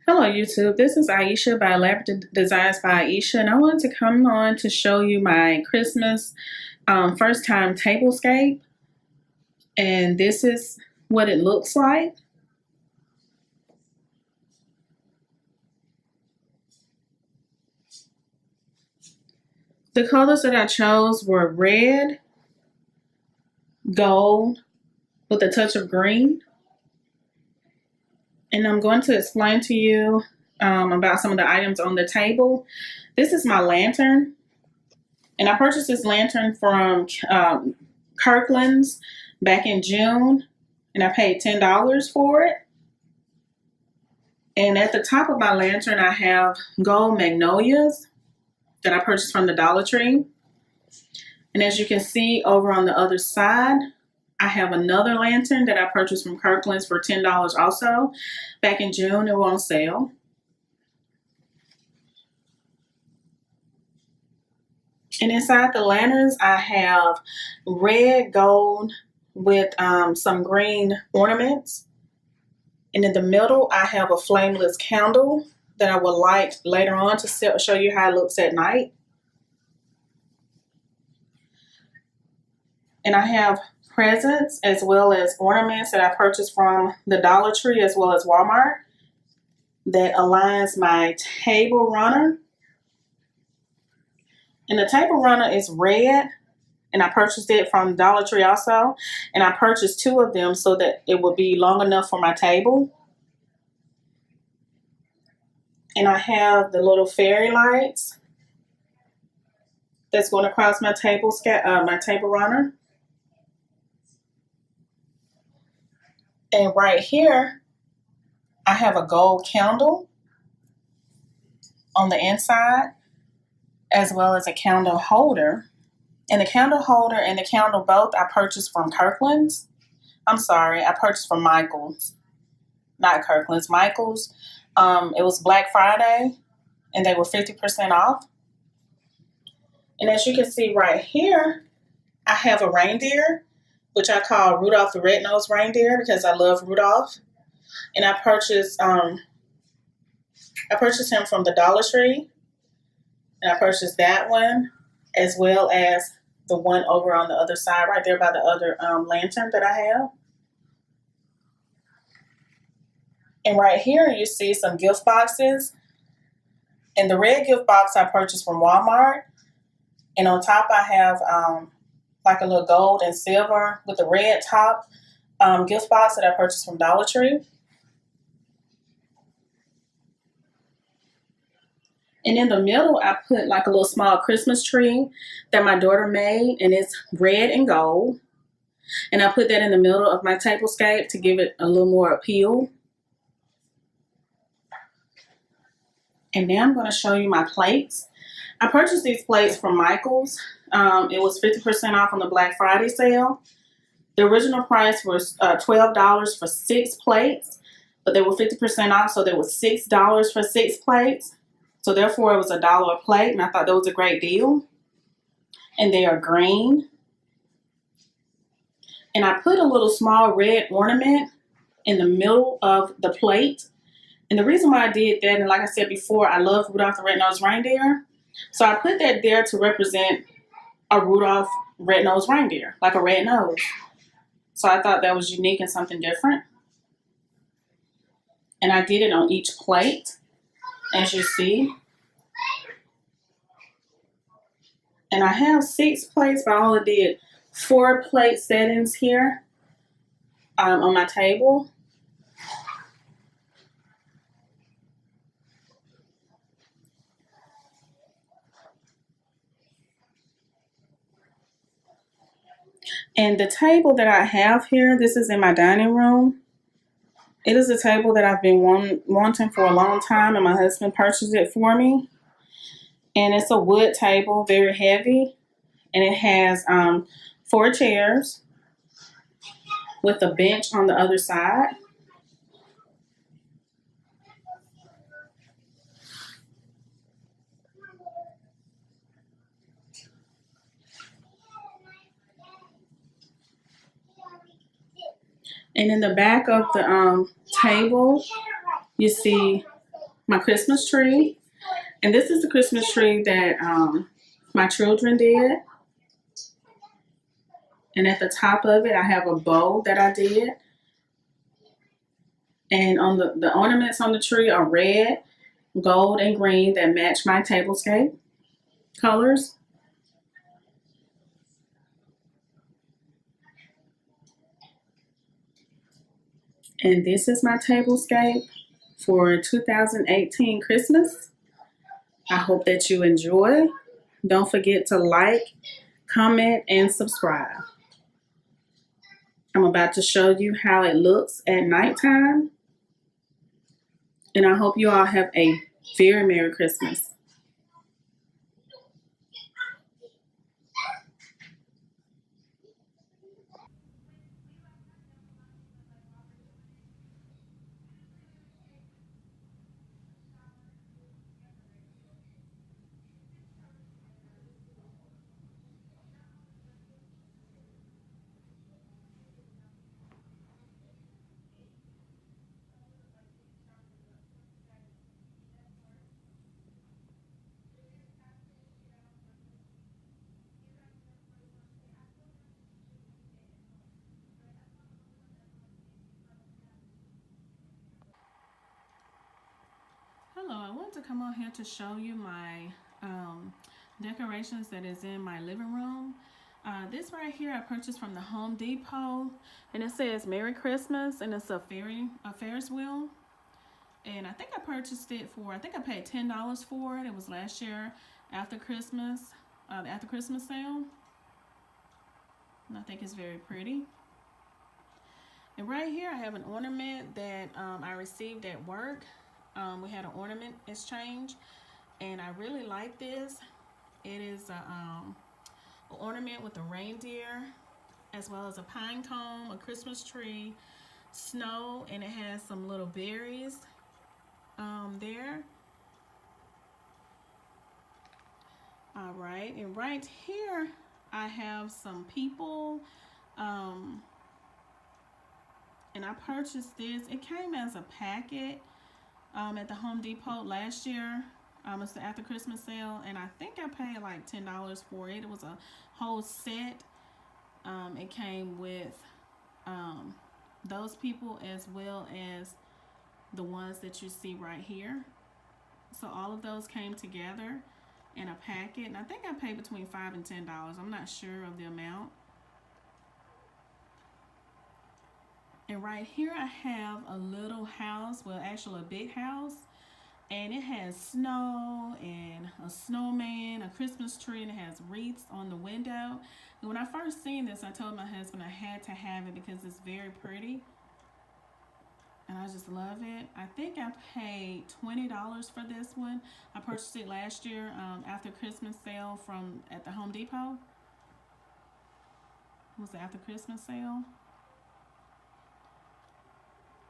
Hello YouTube, this is Ieasha by Elaborate Designs by Ieasha, and I wanted to come on to show you my Christmas first time tablescape, and this is what it looks like. The colors that I chose were red, gold, with a touch of green, and I'm going to explain to you about some of the items on the table. This is my lantern, and I purchased this lantern from Kirkland's back in June, and I paid $10 for it. And at the top of my lantern, I have gold magnolias that I purchased from the Dollar Tree. And as you can see over on the other side, I have another lantern that I purchased from Kirkland's for $10 also. Back in June, it was on sale. And inside the lanterns, I have red gold with some green ornaments. And in the middle, I have a flameless candle that I will light later on to show you how it looks at night. And I have presents as well as ornaments that I purchased from the Dollar Tree as well as Walmart that aligns my table runner. And the table runner is red, and I purchased it from Dollar Tree also. And I purchased two of them so that it would be long enough for my table. And I have the little fairy lights that's going across my table runner. And right here, I have a gold candle on the inside, as well as a candle holder. And the candle holder and the candle both I purchased from Kirkland's. I'm sorry, I purchased from Michael's, not Kirkland's, Michael's. It was Black Friday, and they were 50% off. And as you can see right here, I have a reindeer, which I call Rudolph the Red-Nosed Reindeer because I love Rudolph. And I purchased him from the Dollar Tree. And I purchased that one as well as the one over on the other side right there by the other lantern that I have. And right here you see some gift boxes. And the red gift box I purchased from Walmart. And on top I have like a little gold and silver with the red top gift box that I purchased from Dollar Tree. And in the middle, I put like a little small Christmas tree that my daughter made, and it's red and gold. And I put that in the middle of my tablescape to give it a little more appeal. And now I'm going to show you my plates. I purchased these plates from Michael's. It was 50% off on the Black Friday sale. The original price was $12 for 6 plates, but they were 50% off, so there was $6 for 6 plates. So therefore, it was $1 a plate, and I thought that was a great deal. And they are green. And I put a little small red ornament in the middle of the plate. And the reason why I did that, and like I said before, I love Rudolph the Red-Nosed Reindeer. So I put that there to represent a Rudolph red-nosed reindeer, like a red nose. So I thought that was unique and something different. And I did it on each plate, as you see. And I have 6 plates, but I only did 4 plate settings here on my table. And the table that I have here, this is in my dining room. It is a table that I've been wanting for a long time, and my husband purchased it for me. And it's a wood table, very heavy. And it has 4 chairs with a bench on the other side. And in the back of the table, you see my Christmas tree. And this is the Christmas tree that my children did. And at the top of it, I have a bow that I did. And on the ornaments on the tree are red, gold, and green that match my tablescape colors. And this is my tablescape for 2018 Christmas. I hope that you enjoy. Don't forget to like, comment, and subscribe. I'm about to show you how it looks at nighttime. And I hope you all have a very Merry Christmas. Hello, I wanted to come on here to show you my decorations that is in my living room. This right here I purchased from the Home Depot, and it says Merry Christmas, and it's a Ferris wheel. And I think I purchased it for, I think I paid $10 for it. It was last year after Christmas, the after Christmas sale. And I think it's very pretty. And right here I have an ornament that I received at work. We had an ornament exchange, and I really like this. It is an ornament with a reindeer, as well as a pine cone, a Christmas tree, snow, and it has some little berries there. All right, and right here I have some people, and I purchased this. It came as a packet at the Home Depot last year. It's the after Christmas sale, and I think I paid like $10 for it. It was a whole set. It came with those people as well as the ones that you see right here. So all of those came together in a packet, and I think I paid between $5 and $10. I'm not sure of the amount. And right here I have a little house, well actually a big house, and it has snow and a snowman, a Christmas tree, and it has wreaths on the window. And when I first seen this, I told my husband I had to have it because it's very pretty. And I just love it. I think I paid $20 for this one. I purchased it last year after Christmas sale at the Home Depot. It was the after Christmas sale.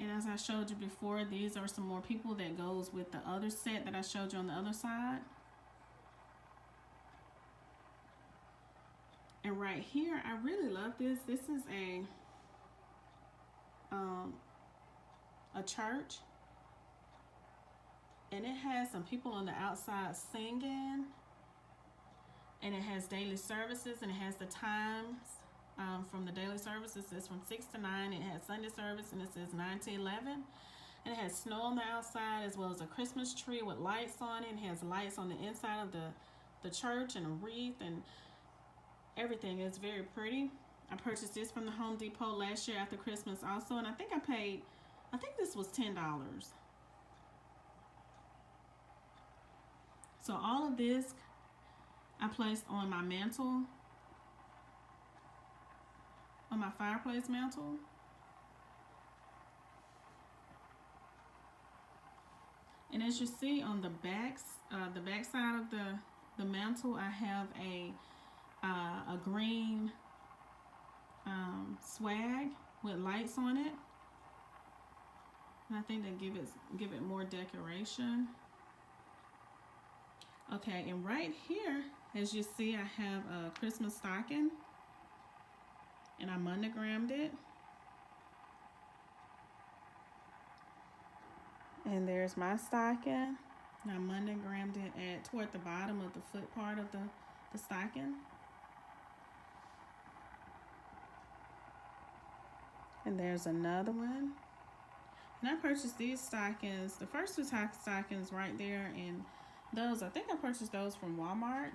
And as I showed you before, these are some more people that goes with the other set that I showed you on the other side. And right here, I really love this. This is a church. And it has some people on the outside singing. And it has daily services, and it has the times. From the daily services, it's from 6 to 9. It has Sunday service, and it says 9 to 11. And it has snow on the outside, as well as a Christmas tree with lights on it. It has lights on the inside of the church, and a wreath, and everything. It's very pretty. I purchased this from the Home Depot last year after Christmas also, and I think this was $10. So all of this I placed on my mantle, on my fireplace mantle. And as you see on the back side of the mantle, I have a green swag with lights on it, and I think that give it more decoration. Okay, and right here, as you see, I have a Christmas stocking, and I monogrammed it. And there's my stocking. And I monogrammed it at toward the bottom of the foot part of the stocking. And there's another one. And I purchased these stockings, the first two stockings right there, and those, I think I purchased those from Walmart.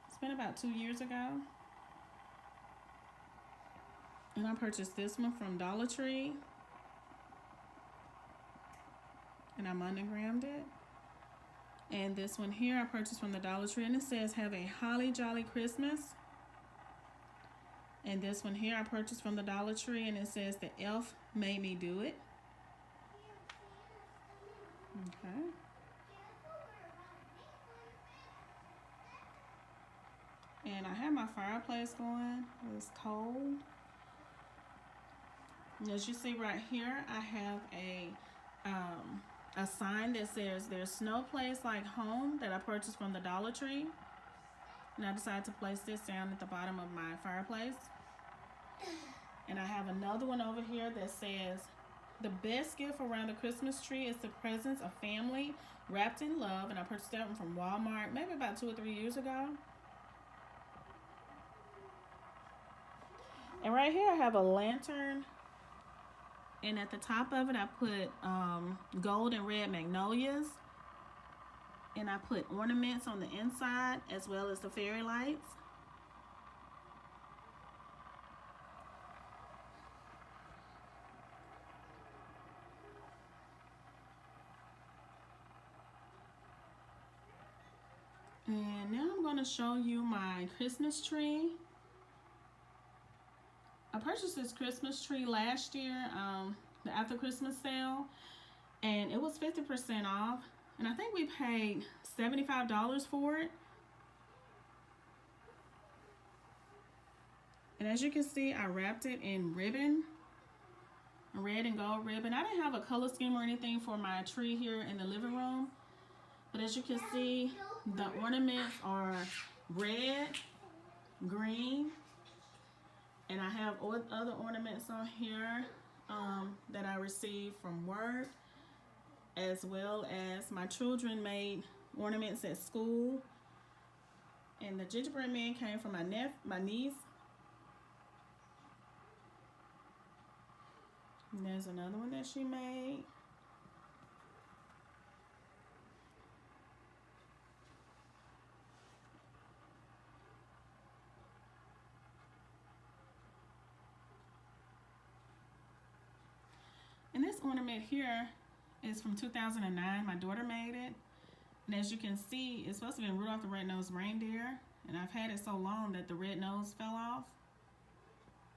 It's been about 2 years ago. And I purchased this one from Dollar Tree. And I monogrammed it. And this one here I purchased from the Dollar Tree, and it says, "Have a holly jolly Christmas." And this one here I purchased from the Dollar Tree, and it says, "The elf made me do it." Okay. And I have my fireplace going. It's cold. And as you see right here, I have a sign that says, "There's no place like home," that I purchased from the Dollar Tree. And I decided to place this down at the bottom of my fireplace. And I have another one over here that says, "The best gift around the Christmas tree is the presence of family wrapped in love." And I purchased that one from Walmart maybe about 2 or 3 years ago. And right here I have a lantern. And at the top of it I put gold and red magnolias. And I put ornaments on the inside as well as the fairy lights. And now I'm going to show you my Christmas tree. I purchased this Christmas tree last year, the after Christmas sale, and it was 50% off. And I think we paid $75 for it. And as you can see, I wrapped it in ribbon, a red and gold ribbon. I didn't have a color scheme or anything for my tree here in the living room. But as you can see, the ornaments are red, green, and I have other ornaments on here that I received from work, as well as my children made ornaments at school. And the gingerbread man came from my niece. And there's another one that she made. And this ornament here is from 2009. My daughter made it. And as you can see, it's supposed to be Rudolph the Red-Nosed Reindeer. And I've had it so long that the red nose fell off.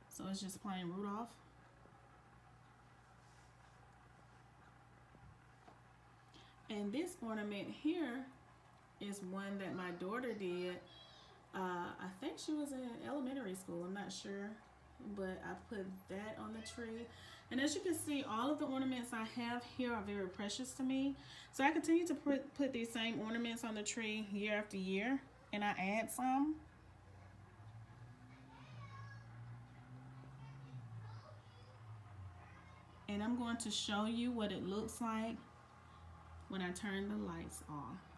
So it's just plain Rudolph. And this ornament here is one that my daughter did. I think she was in elementary school, I'm not sure. But I put that on the tree. And as you can see, all of the ornaments I have here are very precious to me. So I continue to put these same ornaments on the tree year after year. And I add some. And I'm going to show you what it looks like when I turn the lights off.